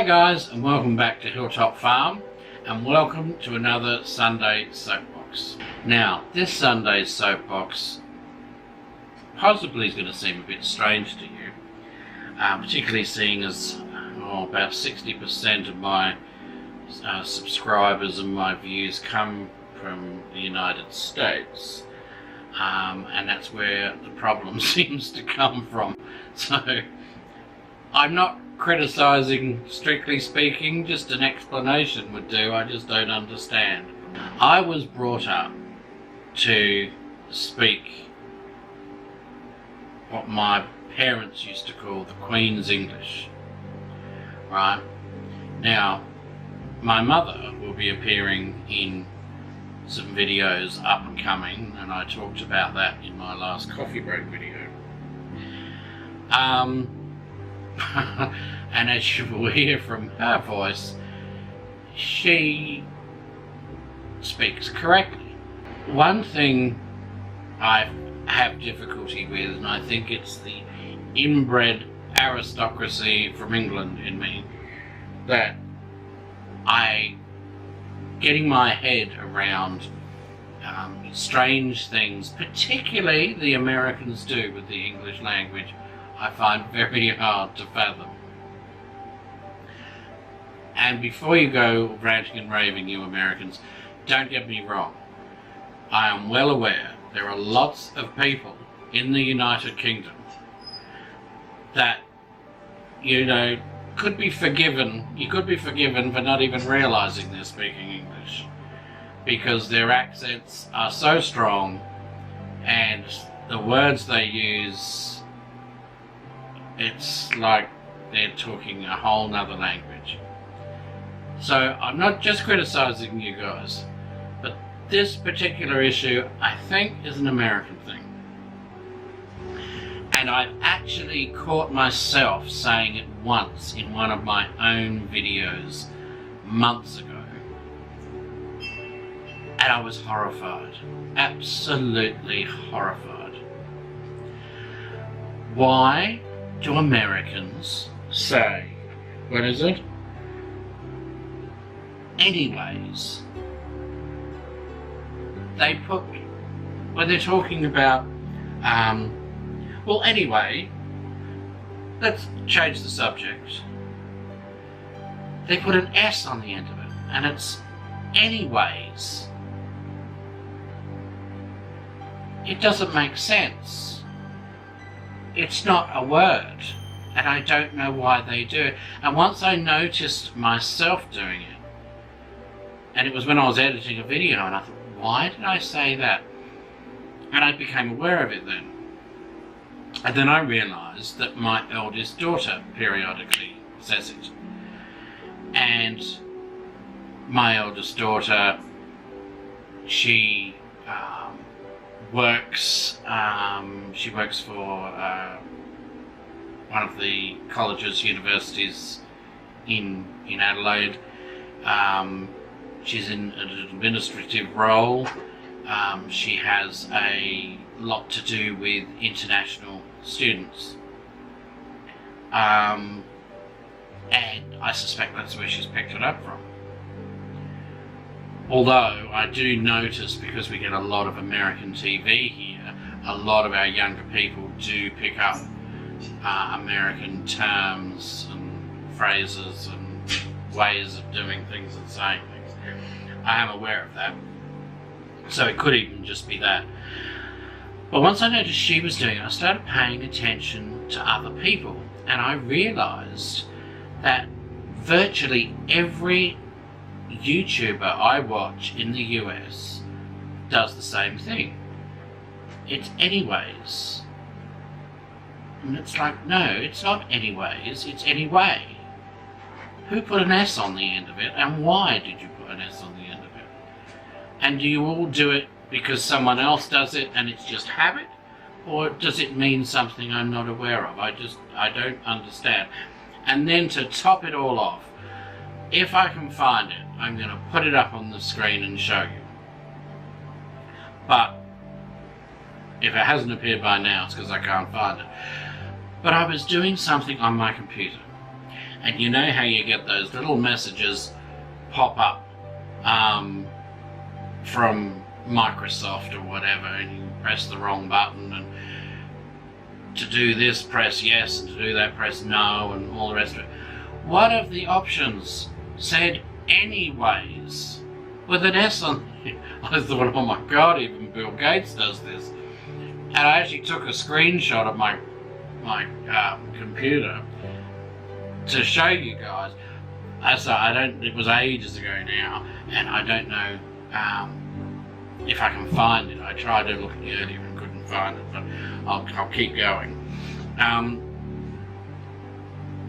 guys, and welcome back to Hilltop Farm, and welcome to another Sunday soapbox. Now, this Sunday's soapbox possibly is going to seem a bit strange to you, particularly seeing as about 60% of my subscribers and my views come from the United States, and that's where the problem seems to come from. So I'm not criticising, strictly speaking, just an explanation would do. I just don't understand. I was brought up to speak what my parents used to call the Queen's English, right? Now, my mother will be appearing in some videos up and coming, and I talked about that in my last coffee break video. And as you will hear from her voice, she speaks correctly. One thing I have difficulty with, and I think it's the inbred aristocracy from England in me, that getting my head around strange things, particularly the Americans do with the English language, I find very hard to fathom. And before you go ranting and raving, you Americans, don't get me wrong. I am well aware there are lots of people in the United Kingdom that, you know, could be forgiven. You could be forgiven for not even realising they're speaking English, because their accents are so strong and the words they use, it's like they're talking a whole nother language. So I'm not just criticising you guys, but this particular issue I think is an American thing. And I've actually caught myself saying it once in one of my own videos months ago. And I was horrified, absolutely horrified. Why do Americans say, what is it? Anyways. They put, when they're talking about, well, anyway, let's change the subject. They put an S on the end of it, and it's anyways. It doesn't make sense. It's not a word, and I don't know why they do it. And once I noticed myself doing it, and it was when I was editing a video, and I thought, why did I say that? And I became aware of it then. And then I realised that my eldest daughter periodically says it. And my eldest daughter, she works for one of the colleges, universities in Adelaide. She's in an administrative role. She has a lot to do with international students. And I suspect that's where she's picked it up from. Although I do notice, because we get a lot of American TV here, a lot of our younger people do pick up American terms and phrases and ways of doing things and saying things. I am aware of that. So it could even just be that. But once I noticed she was doing it, I started paying attention to other people, and I realised that virtually every YouTuber I watch in the US does the same thing. It's anyways. And it's like, no, it's not anyways, it's anyway. Who put an S on the end of it, and why did you put an S on the end of it? And do you all do it because someone else does it and it's just habit? Or does it mean something I'm not aware of? I don't understand. And then to top it all off, if I can find it, I'm going to put it up on the screen and show you. But if it hasn't appeared by now, it's because I can't find it. But I was doing something on my computer, And you know how you get those little messages pop up from Microsoft or whatever, and you press the wrong button, and to do this press yes, and to do that press no, and all the rest of it. What if the options said anyways with an S on it? I thought, oh my god, even Bill Gates does this. And I actually took a screenshot of my computer to show you guys. It was ages ago now, and I don't know if I can find it. I tried to look earlier and couldn't find it, but I'll keep going.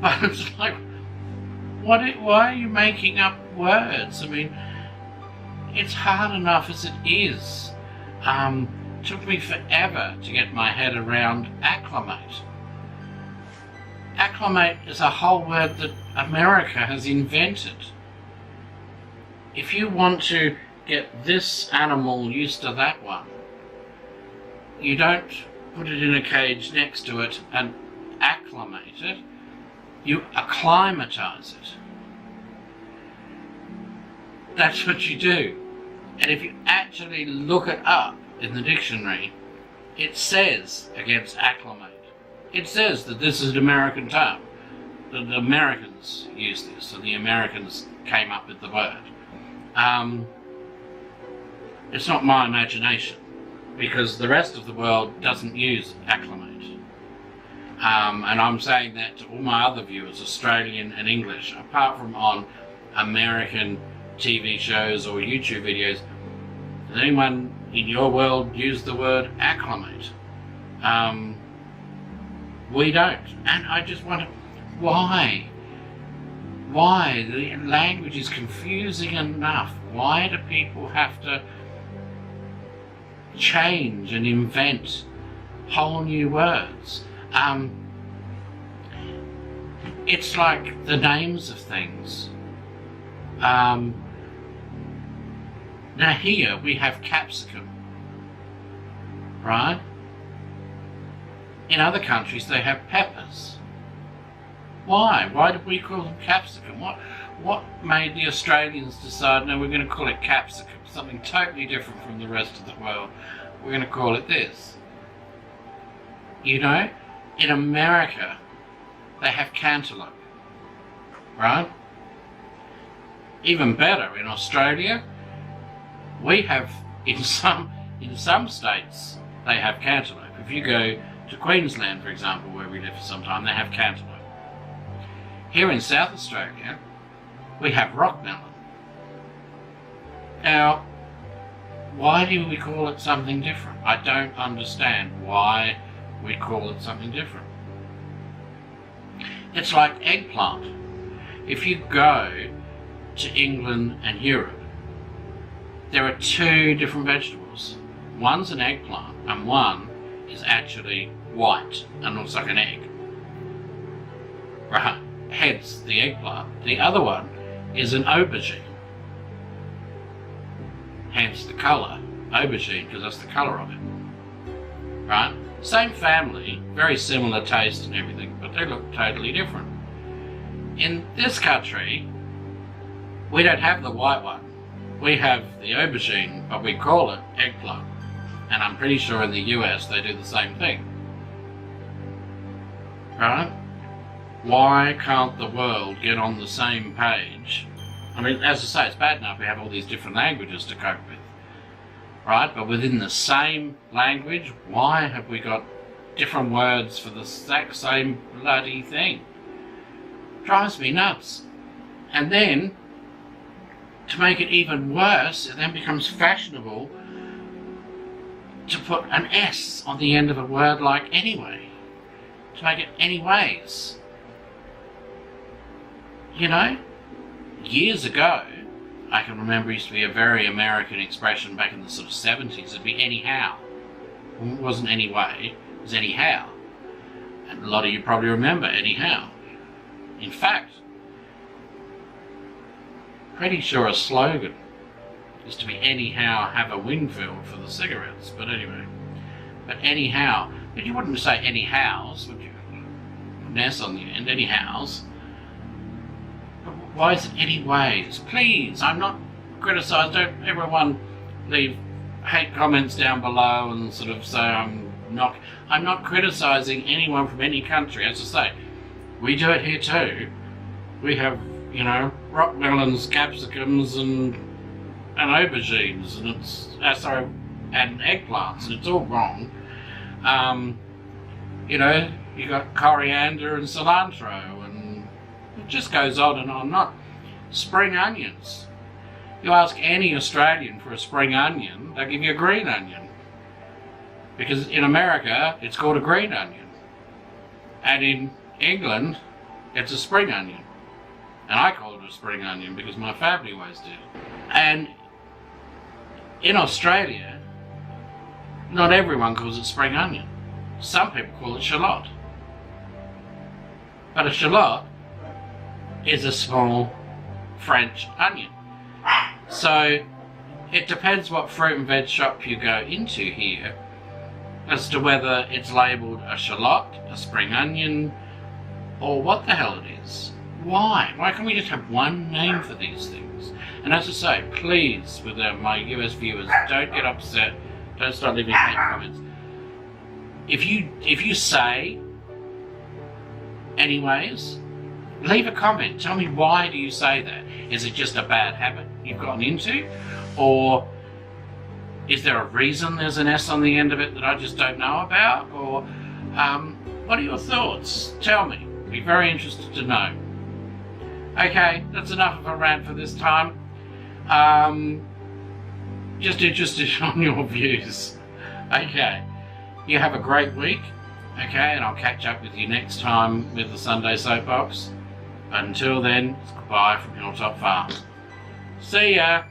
But it's like, why are you making up words? I mean, it's hard enough as it is. Took me forever to get my head around acclimate. Acclimate is a whole word that America has invented. If you want to get this animal used to that one, you don't put it in a cage next to it and acclimate it, you acclimatize it. That's what you do. And if you actually look it up in the dictionary, it says against acclimate. It says that this is an American term. The Americans use this, and the Americans came up with the word. It's not my imagination, because the rest of the world doesn't use acclimate. And I'm saying that to all my other viewers, Australian and English, apart from on American TV shows or YouTube videos. Does anyone in your world use the word acclimate? We don't. And I just wonder, why? Why? The language is confusing enough. Why do people have to change and invent whole new words? It's like the names of things. Now here we have capsicum, right? In other countries they have peppers. Why? Why did we call them capsicum? What made the Australians decide, no, we're going to call it capsicum, something totally different from the rest of the world. We're going to call it this. You know, in America they have cantaloupe, right? Even better, in Australia, we have, in some states, they have cantaloupe. If you go to Queensland, for example, where we lived for some time, they have cantaloupe. Here in South Australia, we have rock melon. Now, why do we call it something different? I don't understand why we call it something different. It's like eggplant. If you go to England and Europe, there are two different vegetables. One's an eggplant and one is actually white and looks like an egg. Right, hence the eggplant. The other one is an aubergine. Hence the colour, aubergine, because that's the colour of it. Right? Same family, very similar taste and everything, but they look totally different. In this country, we don't have the white one. We have the aubergine, but we call it eggplant. And I'm pretty sure in the US they do the same thing. Right? Why can't the world get on the same page? I mean, as I say, it's bad enough we have all these different languages to cope with. Right? But within the same language, why have we got different words for the exact same bloody thing? Drives me nuts. And then, to make it even worse, it then becomes fashionable to put an S on the end of a word like anyway. To make it anyways. You know? Years ago, I can remember it used to be a very American expression back in the sort of 70s. It'd be anyhow. It wasn't anyway, it was anyhow. And a lot of you probably remember anyhow. In fact, pretty sure a slogan used to be anyhow have a Winfield for the cigarettes, but anyway. But anyhow, but you wouldn't say anyhows, would you? An S on the end, anyhows. Why is it anyways? Please, I'm not criticising. Don't everyone leave hate comments down below and sort of say I'm not criticising anyone from any country. As I say, we do it here too. We have, you know, rock melons, capsicums and aubergines and it's and eggplants, and it's all wrong. You know, you got coriander and cilantro, and it just goes on and on. Not spring onions. You ask any Australian for a spring onion, they'll give you a green onion. Because in America, it's called a green onion. And in England, it's a spring onion. And I call it a spring onion because my family always did. And in Australia, not everyone calls it spring onion. Some people call it shallot. But a shallot is a small French onion. So it depends what fruit and veg shop you go into here as to whether it's labelled a shallot, a spring onion, or what the hell it is. Why? Why can't we just have one name for these things? And as I say, please, with my US viewers, don't get upset. Don't start leaving hate comments. If you say, anyways, leave a comment. Tell me, why do you say that? Is it just a bad habit you've gotten into? Or is there a reason there's an S on the end of it that I just don't know about? Or what are your thoughts? Tell me. I'd be very interested to know. Okay, that's enough of a rant for this time. Just interested on your views. Okay, you have a great week. Okay, and I'll catch up with you next time with the Sunday Soapbox. But until then, it's goodbye from Hilltop Farm. See ya!